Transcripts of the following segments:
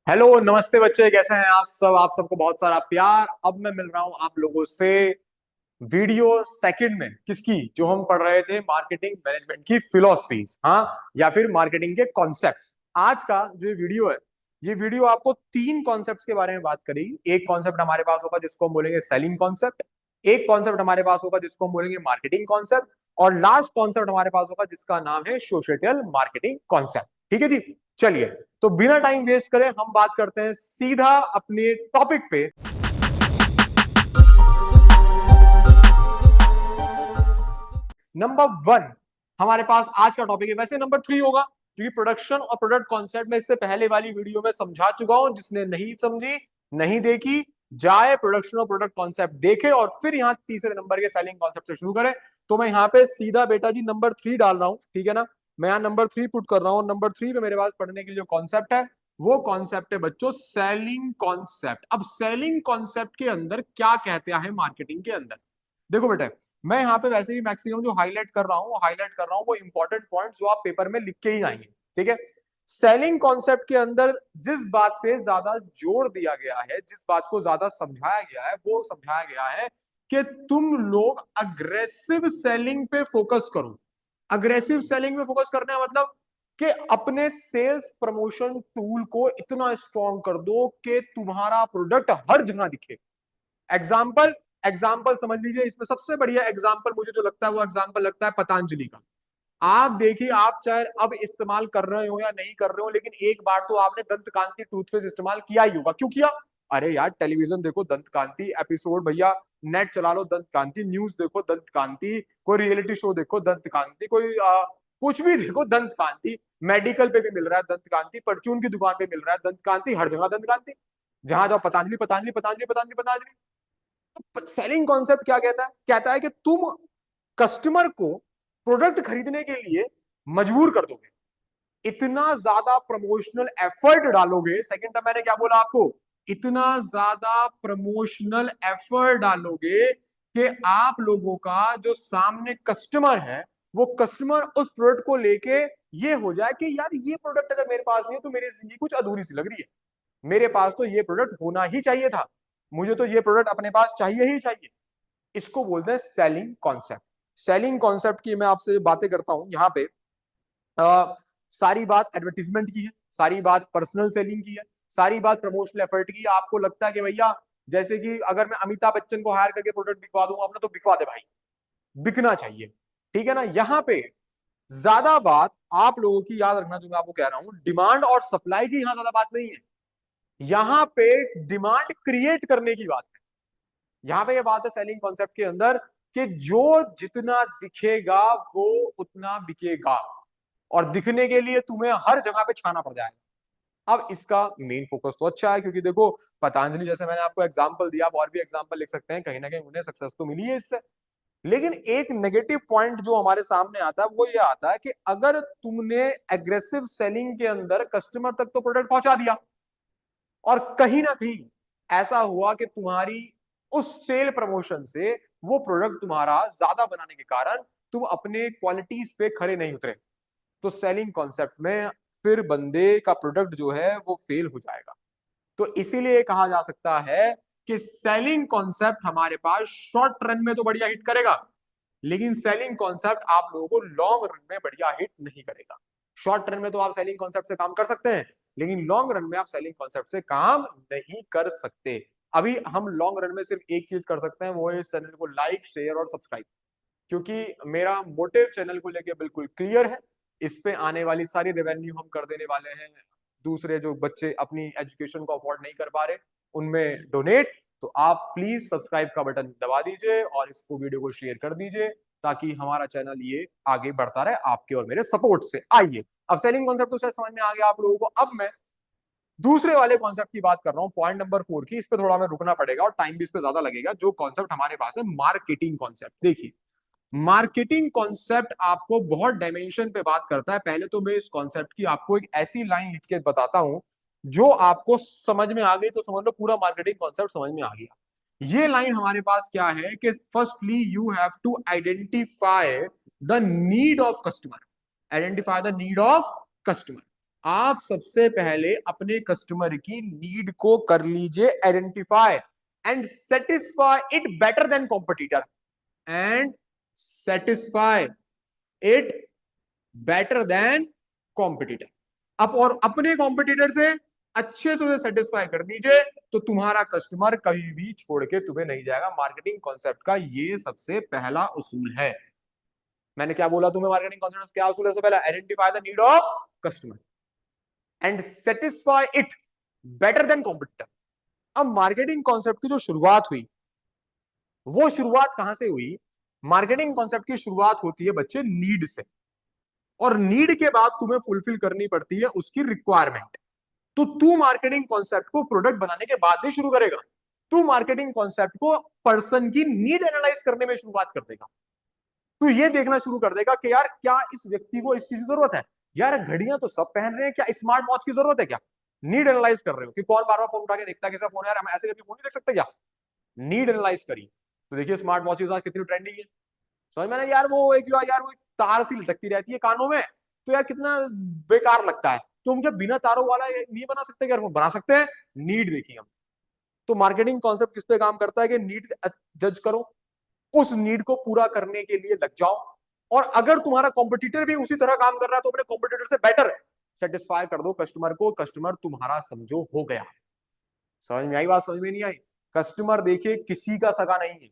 Hello नमस्ते बच्चे, कैसे हैं आप सब। आप सबको बहुत सारा प्यार। अब मैं मिल रहा हूं आप लोगों से वीडियो सेकंड में, किसकी, जो हम पढ़ रहे थे मार्केटिंग मैनेजमेंट की फिलोसफीज, हाँ, या फिर मार्केटिंग के कॉन्सेप्ट्स। आज का जो वीडियो है, ये वीडियो आपको तीन कॉन्सेप्ट्स के बारे में बात करेगी। एक कॉन्सेप्ट हमारे पास होगा जिसको हम बोलेंगे सेलिंग कॉन्सेप्ट, एक कॉन्सेप्ट हमारे पास होगा जिसको हम बोलेंगे मार्केटिंग कॉन्सेप्ट, और लास्ट कॉन्सेप्ट हमारे पास होगा जिसका नाम है सोशियल मार्केटिंग कॉन्सेप्ट। ठीक है जी, चलिए। तो बिना टाइम वेस्ट करे हम बात करते हैं सीधा अपने टॉपिक पे। नंबर वन हमारे पास आज का टॉपिक है, वैसे नंबर थ्री होगा क्योंकि प्रोडक्शन और प्रोडक्ट कॉन्सेप्ट में इससे पहले वाली वीडियो में समझा चुका हूं। जिसने नहीं समझी, नहीं देखी, जाए प्रोडक्शन और प्रोडक्ट कॉन्सेप्ट देखे और फिर यहाँ तीसरे नंबर के सेलिंग कॉन्सेप्ट से शुरू करें। तो मैं यहाँ पे सीधा बेटा जी नंबर थ्री डाल रहा हूँ, ठीक है ना। मैं यहाँ नंबर थ्री पुट कर रहा हूँ। नंबर थ्री पे मेरे पास पढ़ने के लिए जो कॉन्सेप्ट है वो कॉन्सेप्ट है बच्चों सेलिंग कॉन्सेप्ट। अब सेलिंग कॉन्सेप्ट के अंदर क्या कहते हैं मार्केटिंग के अंदर, देखो बेटा। मैं यहाँ पे वैसे भी मैक्सिमम जो हाईलाइट कर रहा हूँ वो इंपॉर्टेंट पॉइंट जो आप पेपर में लिख के ही आएंगे, ठीक है। सेलिंग कॉन्सेप्ट के अंदर जिस बात पे ज्यादा जोर दिया गया है, जिस बात को ज्यादा समझाया गया है, वो समझाया गया है कि तुम लोग अग्रेसिव सेलिंग पे फोकस करो। अग्रेसिव सेलिंग पे फोकस करने का मतलब कि अपने सेल्स प्रमोशन टूल को इतना स्ट्रॉन्ग कर दो कि तुम्हारा प्रोडक्ट हर जगह दिखे। एग्जाम्पल एग्जाम्पल समझ लीजिए। इसमें सबसे बढ़िया एग्जाम्पल मुझे जो लगता है वो एग्जाम्पल लगता है पतंजलि का। आप देखिए, आप चाहे अब इस्तेमाल कर रहे हो या नहीं कर रहे हो, लेकिन एक बार तो आपने दंत कांति टूथपेस्ट इस्तेमाल किया ही होगा। क्यों किया? अरे यार, टेलीविजन देखो दंत कांति एपिसोड, भैया नेट चला लो दंत कांति, न्यूज देखो दंत कांति, कोई रियलिटी शो देखो दंत कांति, कोई कुछ भी देखो दंत कांति। मेडिकल पे भी मिल रहा है दंत कांति, परचून की दुकान पे मिल रहा है दंत कांति, हर जगह दंत कांति। जहां जाओ पतंजलि पतंजलि पतंजलि पतंजलि पतंजलि। सेलिंग कॉन्सेप्ट क्या कहता है? कहता है कि तुम कस्टमर को प्रोडक्ट खरीदने के लिए मजबूर कर दोगे, इतना ज्यादा प्रमोशनल एफर्ट डालोगे। सेकंड टाइम मैंने क्या बोला आपको? इतना ज्यादा प्रमोशनल एफर्ट डालोगे कि आप लोगों का जो सामने कस्टमर है, वो कस्टमर उस प्रोडक्ट को लेके ये हो जाए कि यार ये प्रोडक्ट अगर मेरे पास नहीं है तो मेरी जिंदगी कुछ अधूरी सी लग रही है। मेरे पास तो ये प्रोडक्ट होना ही चाहिए था, मुझे तो ये प्रोडक्ट अपने पास चाहिए ही चाहिए। इसको बोलते हैं सेलिंग कॉन्सेप्ट। सेलिंग कॉन्सेप्ट की मैं आपसे बातें करता हूं यहाँ पे। आ, सारी बात एडवर्टीजमेंट की है, सारी बात पर्सनल सेलिंग की है, सारी बात प्रमोशनल एफर्ट की है। आपको लगता है कि भैया जैसे कि अगर मैं अमिताभ बच्चन को हायर करके प्रोडक्ट बिकवा दूंगा अपना, तो बिकवा दे भाई, बिकना चाहिए, ठीक है ना। यहाँ पे ज्यादा बात आप लोगों की याद रखना, जो मैं आपको कह रहा हूं, डिमांड और सप्लाई की यहाँ ज्यादा बात नहीं है। यहाँ पे डिमांड क्रिएट करने की बात है। यहाँ पे ये बात है सेलिंग कॉन्सेप्ट के अंदर कि जो जितना दिखेगा वो उतना बिकेगा, और दिखने के लिए तुम्हें हर जगह पे छाना पड़ जाएगा। अब इसका मेन फोकस तो अच्छा है, क्योंकि देखो पतंजलि जैसे मैंने आपको एग्जांपल दिया, आप और भी एग्जांपल लिख सकते हैं, कहीं ना कहीं उन्हें सक्सेस तो मिली है इससे। लेकिन एक नेगेटिव पॉइंट जो हमारे सामने आता है वो ये आता है कि अगर तुमने एग्रेसिव सेलिंग के अंदर कस्टमर तक तो प्रोडक्ट पहुंचा दिया, और कहीं ना कहीं ऐसा हुआ कि तुम्हारी उस सेल प्रमोशन से वो प्रोडक्ट तुम्हारा ज्यादा बनाने के कारण तुम अपने क्वालिटीज पे खरे नहीं उतरे, तो सेलिंग कॉन्सेप्ट में फिर बंदे का प्रोडक्ट जो है वो फेल हो जाएगा। तो इसीलिए कहा जा सकता है कि सेलिंग कॉन्सेप्ट हमारे पास शॉर्ट रन में तो बढ़िया हिट करेगा, लेकिन सेलिंग कॉन्सेप्ट आप लोगों को लॉन्ग रन में बढ़िया हिट नहीं करेगा। शॉर्ट रन में तो आप सेलिंग कॉन्सेप्ट से काम कर सकते हैं, लेकिन लॉन्ग रन में आप सेलिंग कॉन्सेप्ट से काम नहीं कर सकते। अभी हम लॉन्ग रन में सिर्फ एक चीज कर सकते हैं, वो है इस चैनल को लाइक, शेयर और सब्सक्राइब। क्योंकि मेरा मोटिव चैनल को लेके बिल्कुल क्लियर है। इस पे आने वाली सारी रेवेन्यू हम कर देने वाले हैं दूसरे जो बच्चे अपनी एजुकेशन को अफोर्ड नहीं कर पा रहे, उनमें डोनेट। तो आप प्लीज सब्सक्राइब का बटन दबा दीजिए और इसको वीडियो को शेयर कर दीजिए, ताकि हमारा चैनल ये आगे बढ़ता रहे आपके और मेरे सपोर्ट से। आइए, अब सेलिंग कॉन्सेप्ट तो शायद समझ में आ गया आप लोगों को। अब मैं दूसरे वाले कॉन्सेप्ट की बात कर रहा हूं, पॉइंट नंबर फोर की। इस पे थोड़ा हमें रुकना पड़ेगा और टाइम भी इस पे ज्यादा लगेगा। जो कॉन्सेप्ट हमारे पास है मार्केटिंग कॉन्सेप्ट, देखिए मार्केटिंग कॉन्सेप्ट आपको बहुत डायमेंशन पे बात करता है। पहले तो मैं इस कॉन्सेप्ट की आपको एक ऐसी लाइन लिख के बताता हूं जो आपको समझ में आ गई तो समझ लो पूरा मार्केटिंग कॉन्सेप्ट समझ में आ गया। ये लाइन हमारे पास क्या है कि firstly you have to identify the need of customer. Identify the need of customer. आप सबसे पहले अपने कस्टमर की नीड को कर लीजिए identify and satisfy it better than competitor and satisfy it better than competitor. अब और अपने कॉम्पिटिटर से अच्छे से उसे सेटिस्फाई कर दीजिए, तो तुम्हारा कस्टमर कभी भी छोड़ के तुम्हें नहीं जाएगा। मार्केटिंग कॉन्सेप्ट का ये सबसे पहला उसूल है। मैंने क्या बोला तुम्हें? मार्केटिंग कॉन्सेप्ट क्या उसूल है? सबसे पहला identify the need of customer and satisfy it better than competitor. अब मार्केटिंग कॉन्सेप्ट की जो शुरुआत हुई, वो शुरुआत कहां से हुई? मार्केटिंग कॉन्सेप्ट की शुरुआत होती है बच्चे नीड से, और नीड के बाद तुम्हें फुलफिल करनी पड़ती है उसकी रिक्वायरमेंट। तो तू मार्केटिंग कॉन्सेप्ट को प्रोडक्ट बनाने के बाद ही शुरू करेगा। तू मार्केटिंग कॉन्सेप्ट को पर्सन की नीड एनालाइज करने में शुरुआत कर देगा। तू ये देखना शुरू कर देगा कि यार क्या इस व्यक्ति को इस चीज की जरूरत है? यार घड़ियां तो सब पहन रहे हैं, क्या स्मार्ट वॉच की जरूरत है क्या? नीड एनालाइज कर रहे हो कि कौन बार बार फोन उठा के देखता है किसका फोन है, यार हम ऐसे करके फोन नहीं देख सकते क्या? नीड एनालाइज करी तो देखिए स्मार्ट वॉचेज आज कितनी ट्रेंडिंग है। समझ में ना? यार वो एक यार वो एक तार सी लटकती रहती है कानों में, तो यार कितना बेकार लगता है। तो हम क्या बिना तारों वाला ये नहीं बना सकते? क्या बना सकते हैं? नीड देखिए हम। तो मार्केटिंग कॉन्सेप्ट किस पे काम करता है कि नीड जज करो, उस नीड को पूरा करने के लिए लग जाओ, और अगर तुम्हारा कॉम्पिटिटर भी उसी तरह काम कर रहा है तो अपने कॉम्पिटिटर से बेटर सेटिस्फाई कर दो कस्टमर को। कस्टमर तुम्हारा समझो हो गया। समझ में आई बात? समझ में नहीं आई? कस्टमर देखिए किसी का सगा नहीं है।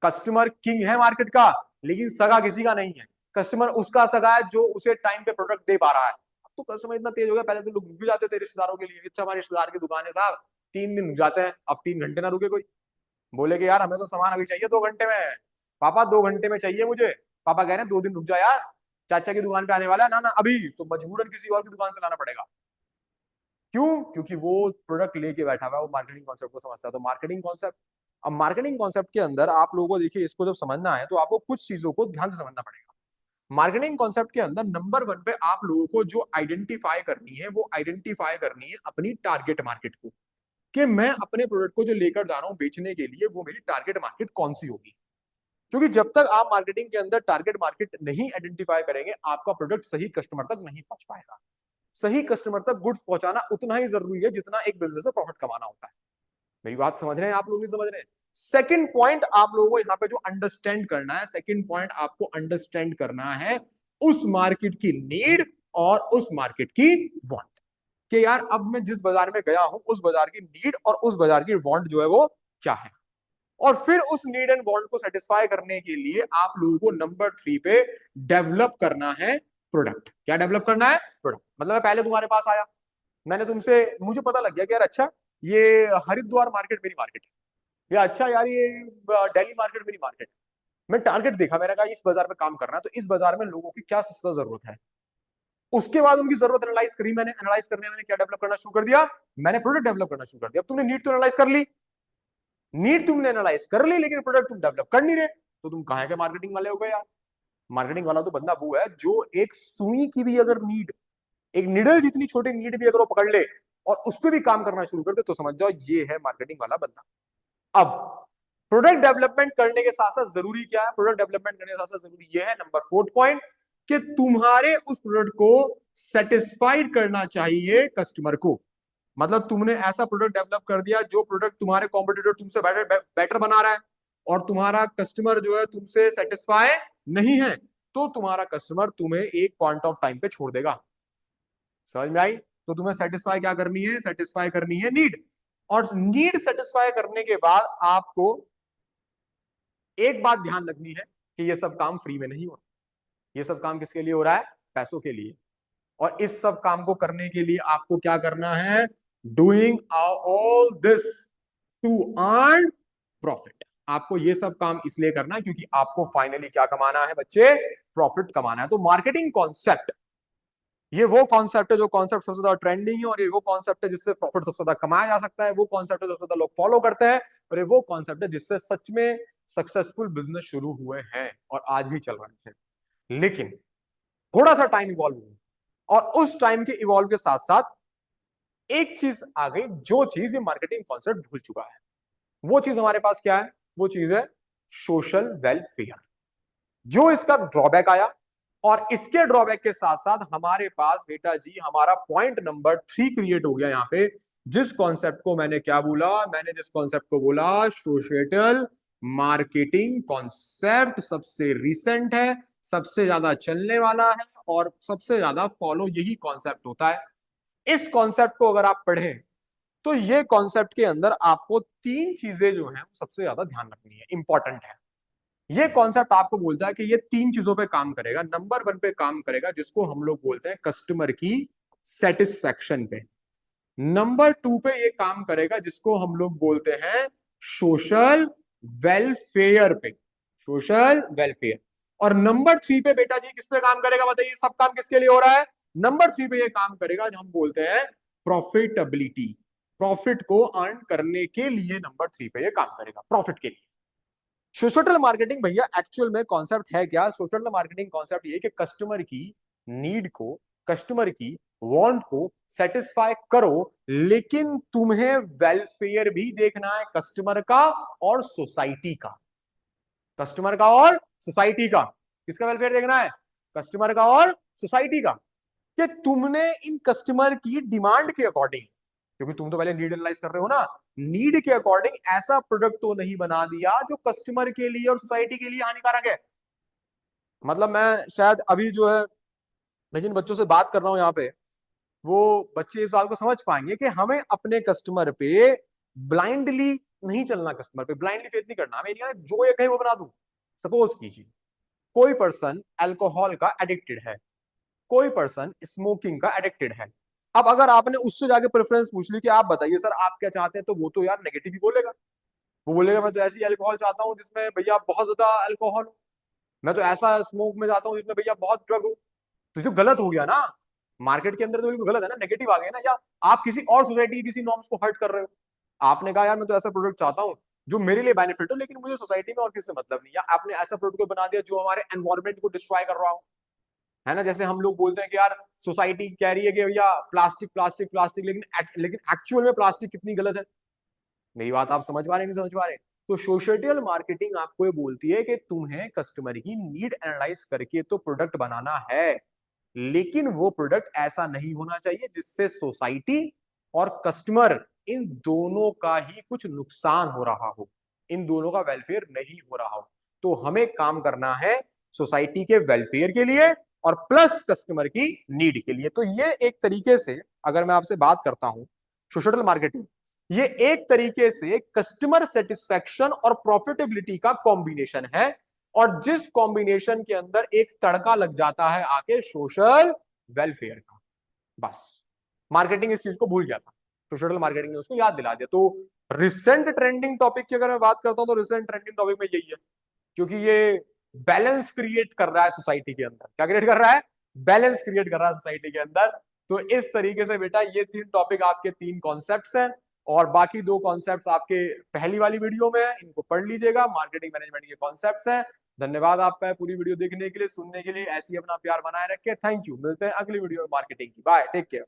कस्टमर किंग है मार्केट का, लेकिन सगा किसी का नहीं है। कस्टमर उसका सगा है जो उसे टाइम पे प्रोडक्ट दे पा रहा है। अब तो कस्टमर इतना तेज हो गया, पहले तो लोग रुक भी जाते थे रिश्तेदारों के लिए। अच्छा हमारे रिश्तेदार की दुकान है साहब, 3 दिन रुक जाते हैं, अब 3 घंटे ना रुके कोई। बोले कि यार हमें तो सामान अभी चाहिए 2 घंटे में। पापा 2 घंटे में चाहिए मुझे। पापा कह रहे हैं 2 दिन रुक जा यार, चाचा की दुकान पे आने वाला है ना ना अभी, तो मजबूरन किसी और की दुकान पे लाना पड़ेगा। क्यों? क्योंकि वो प्रोडक्ट लेके बैठा हुआ है, वो मार्केटिंग कॉन्सेप्ट को समझता है। तो मार्केटिंग कॉन्सेप्ट, अब मार्केटिंग कॉन्सेप्ट के अंदर आप लोगों को देखिए, इसको जब समझना है तो आपको कुछ चीजों को ध्यान से समझना पड़ेगा। मार्केटिंग कॉन्सेप्ट के अंदर नंबर 1 पे आप लोगों को जो आइडेंटिफाई करनी है, वो आइडेंटिफाई करनी है अपनी टारगेट मार्केट को, कि मैं अपने प्रोडक्ट को जो लेकर जा रहा हूं बेचने के लिए, वो मेरी टारगेट मार्केट कौन सी होगी। क्योंकि जब तक आप मार्केटिंग के अंदर टारगेट मार्केट नहीं आइडेंटिफाई करेंगे, आपका प्रोडक्ट सही कस्टमर तक नहीं पहुंच पाएगा। सही कस्टमर तक गुड्स पहुंचाना उतना ही जरूरी है जितना एक बिजनेस में प्रॉफिट कमाना होता है। मेरी बात समझ रहे हैं आप लोग? नहीं समझ रहे हैं? सेकंड पॉइंट आप लोगों को यहाँ पे जो अंडरस्टैंड करना है, सेकंड पॉइंट आपको अंडरस्टैंड करना है उस मार्केट की नीड और उस मार्केट की वांट, कि यार अब मैं जिस बाजार में गया हूं उस बाजार की नीड और उस बाजार की वांट जो है वो क्या है। और फिर उस नीड एंड वांट को सेटिस्फाई करने के लिए आप लोगों को नंबर 3 पे डेवलप करना है प्रोडक्ट। क्या डेवलप करना है? प्रोडक्ट। मतलब मैं पहले तुम्हारे पास आया, मैंने तुमसे, मुझे पता लग गया कि यार अच्छा ये हरिद्वार मार्केट मेरी मार्केट है, या अच्छा यार ये दिल्ली मार्केट मेरी मार्केट है। मैं टारगेट देखा, मैंने कहा इस बाजार में काम करना है, तो इस बाजार में लोगों की क्या सस्ता जरूरत है। उसके बाद उनकी जरूरत एनालाइज करी मैंने, एनालाइज करने मैंने क्या डेवलप करना शुरू कर दिया? मैंने प्रोडक्ट डेवलप करना शुरू कर दिया। अब तुमने नीड तो एनालाइज कर ली, नीड तुमने एनालाइज कर ली, लेकिन प्रोडक्ट तुम डेवलप कर नहीं रहे, तो तुम कहां के मार्केटिंग वाले हो गए यार? मार्केटिंग वाला तो बंदा वो है जो एक सुई की भी अगर नीड, एक निडल जितनी छोटी नीड भी अगर वो पकड़ ले और उस पर भी काम करना शुरू कर दे, तो समझ जाओ ये है मार्केटिंग वाला बंदा। अब प्रोडक्ट डेवलपमेंट करने के साथ साथ जरूरी क्या है? प्रोडक्ट डेवलपमेंट करने के साथ साथ जरूरी यह है नंबर 4 पॉइंट, कि तुम्हारे उस प्रोडक्ट को सेटिस्फाइड करना चाहिए कस्टमर को। मतलब तुमने ऐसा प्रोडक्ट डेवलप कर दिया जो प्रोडक्ट तुम्हारे कॉम्पिटिटर तुमसे बेटर बना रहा है, और तुम्हारा कस्टमर जो है तुमसे सेटिस्फाई नहीं है, तो तुम्हारा कस्टमर तुम्हें एक पॉइंट ऑफ टाइम पे छोड़ देगा। समझ में आई? तो तुम्हें सेटिस्फाई क्या करनी है? सेटिस्फाई करनी है नीड। और नीड सेटिस्फाई करने के बाद आपको एक बात ध्यान रखनी है कि ये सब काम फ्री में नहीं हो रहा। ये सब काम किसके लिए हो रहा है? पैसों के लिए। और इस सब काम को करने के लिए आपको क्या करना है? Doing all this to earn profit. आपको ये सब काम इसलिए करना है क्योंकि आपको फाइनली क्या कमाना है बच्चे? प्रॉफिट कमाना है। तो मार्केटिंग कॉन्सेप्ट, ये वो कॉन्सेप्ट है जो कॉन्सेप्ट सबसे ज्यादा ट्रेंडिंग है, और ये वो कॉन्सेप्ट है जिससे प्रॉफिट सबसे ज्यादा कमाया जा सकता है। वो कॉन्सेप्ट है जो सबसे ज्यादा लोग फॉलो करते हैं, और ये वो कॉन्सेप्ट है जिससे सच में सक्सेसफुल बिजनेस शुरू हुए हैं और आज भी चल रहे हैं। लेकिन थोड़ा सा टाइम इवॉल्व हुआ, और उस टाइम के इवॉल्व के साथ साथ एक चीज आ गई, जो चीज ये मार्केटिंग कॉन्सेप्ट भूल चुका है। वो चीज हमारे पास क्या है? वो चीज है सोशल वेलफेयर। जो इसका ड्रॉबैक आया, और इसके ड्रॉबैक के साथ साथ हमारे पास बेटा जी हमारा पॉइंट नंबर 3 क्रिएट हो गया यहाँ पे, जिस कॉन्सेप्ट को मैंने क्या बोला, मैंने जिस कॉन्सेप्ट को बोला सोशिएटल मार्केटिंग कॉन्सेप्ट सबसे रिसेंट है, सबसे ज्यादा चलने वाला है और सबसे ज्यादा फॉलो यही कॉन्सेप्ट होता है। इस कॉन्सेप्ट को अगर आप पढ़ें तो ये कॉन्सेप्ट के अंदर आपको तीन चीजें जो हैं सबसे ज्यादा ध्यान रखनी है, इंपॉर्टेंट है। ये कॉन्सेप्ट आपको बोलता है कि ये तीन चीजों पे काम करेगा। नंबर 1 पे काम करेगा जिसको हम लोग बोलते हैं कस्टमर की सेटिस्फैक्शन पे। नंबर 2 पे ये काम करेगा जिसको हम लोग बोलते हैं सोशल वेलफेयर पे, सोशल वेलफेयर। और नंबर 3 पे बेटा जी किस पे काम करेगा बताइए, सब काम किसके लिए हो रहा है? नंबर 3 पे ये काम करेगा जो हम बोलते हैं प्रॉफिटेबिलिटी, प्रॉफिट को अर्न करने के लिए नंबर 3 पे ये काम करेगा, प्रॉफिट के लिए। सोशल मार्केटिंग भैया एक्चुअल में कॉन्सेप्ट है क्या? सोशल मार्केटिंग कॉन्सेप्ट ये कि कस्टमर की नीड को, कस्टमर की वांट को सेटिस्फाई करो, लेकिन तुम्हें वेलफेयर भी देखना है कस्टमर का और सोसाइटी का। कस्टमर का और सोसाइटी का। किसका वेलफेयर देखना है? कस्टमर का और सोसाइटी का। कि तुमने इन कस्टमर की डिमांड के अकॉर्डिंग, क्योंकि तुम तो पहले नीड एनालाइज कर रहे हो ना, नीड के अकॉर्डिंग ऐसा प्रोडक्ट तो नहीं बना दिया जो कस्टमर के लिए और सोसाइटी के लिए हानिकारक है। मतलब मैं शायद अभी जो है मैं जिन बच्चों से बात कर रहा हूं यहाँ पे, वो बच्चे इस बात को समझ पाएंगे कि हमें अपने कस्टमर पे ब्लाइंडली नहीं चलना, कस्टमर पे ब्लाइंडली फेथ नहीं करना। हमें नहीं कहना जो ये कहे वो बना दूं। सपोज कीजिए कोई पर्सन अल्कोहल का एडिक्टेड है, कोई पर्सन स्मोकिंग का एडिक्टेड है। अब अगर आपने उससे जाके प्रेफरेंस पूछ ली कि आप बताइए सर आप क्या चाहते हैं, तो वो तो यार नेगेटिव ही बोलेगा। वो बोलेगा मैं तो ऐसी अल्कोहल चाहता हूँ जिसमें भैया बहुत ज्यादा अल्कोहल हो, मैं तो ऐसा स्मोक में चाहता हूँ जिसमें भैया बहुत ड्रग हो। तो ये तो गलत हो गया ना, मार्केट के अंदर तो बिल्कुल गलत है ना, नेगेटिव आ गया ना। या आप किसी और सोसाइटी की किसी नॉर्म्स को हर्ट कर रहे हो। आपने कहा यार मैं तो ऐसा प्रोडक्ट चाहता हूँ जो मेरे लिए बेनिफिट हो लेकिन मुझे सोसाइटी में और किसी से मतलब नहीं, या आपने ऐसा प्रोडक्ट को बना दिया जो हमारे एनवायरमेंट को डिस्ट्रॉय कर रहा हो, है ना। जैसे हम लोग बोलते हैं कि यार सोसाइटी कह रही है कि भैया प्लास्टिक प्लास्टिक प्लास्टिक, लेकिन एक्चुअल में प्लास्टिक कितनी गलत है। मेरी बात आप समझ पा रहे नहीं समझ पा रहे? तो सोशल मार्केटिंग आपको ये बोलती है कि तुम्हें कस्टमर की नीड एनालाइज करके तो प्रोडक्ट बनाना है, लेकिन वो प्रोडक्ट ऐसा नहीं होना चाहिए जिससे सोसाइटी और कस्टमर इन दोनों का ही कुछ नुकसान हो रहा हो, इन दोनों का वेलफेयर नहीं हो रहा हो। तो हमें काम करना है सोसाइटी के वेलफेयर के लिए और प्लस कस्टमर की नीड के लिए। तो ये एक तरीके से अगर मैं आपसे बात करता हूं, सोशल मार्केटिंग ये एक तरीके से कस्टमर सेटिस्फेक्शन और प्रॉफिटेबिलिटी का कॉम्बिनेशन है, और जिस कॉम्बिनेशन के अंदर एक तड़का लग जाता है आके सोशल वेलफेयर का। बस मार्केटिंग इस चीज को भूल गया था, सोशल मार्केटिंग ने उसको याद दिला दिया। तो रिसेंट ट्रेंडिंग टॉपिक की अगर मैं बात करता हूं तो रिसेंट ट्रेंडिंग टॉपिक में यही है, क्योंकि ये बैलेंस क्रिएट कर रहा है सोसाइटी के अंदर। क्या क्रिएट कर रहा है? बैलेंस क्रिएट कर रहा है सोसाइटी के अंदर। तो इस तरीके से बेटा ये तीन टॉपिक आपके तीन कॉन्सेप्ट्स हैं, और बाकी दो कॉन्सेप्ट्स आपके पहली वाली वीडियो में है, इनको पढ़ लीजिएगा। मार्केटिंग मैनेजमेंट के कॉन्सेप्ट्स हैं। धन्यवाद आपका है पूरी वीडियो देखने के लिए, सुनने के लिए। ऐसे ही अपना प्यार बनाए रखें। थैंक यू, मिलते हैं अगली वीडियो में मार्केटिंग की। Bye, take care.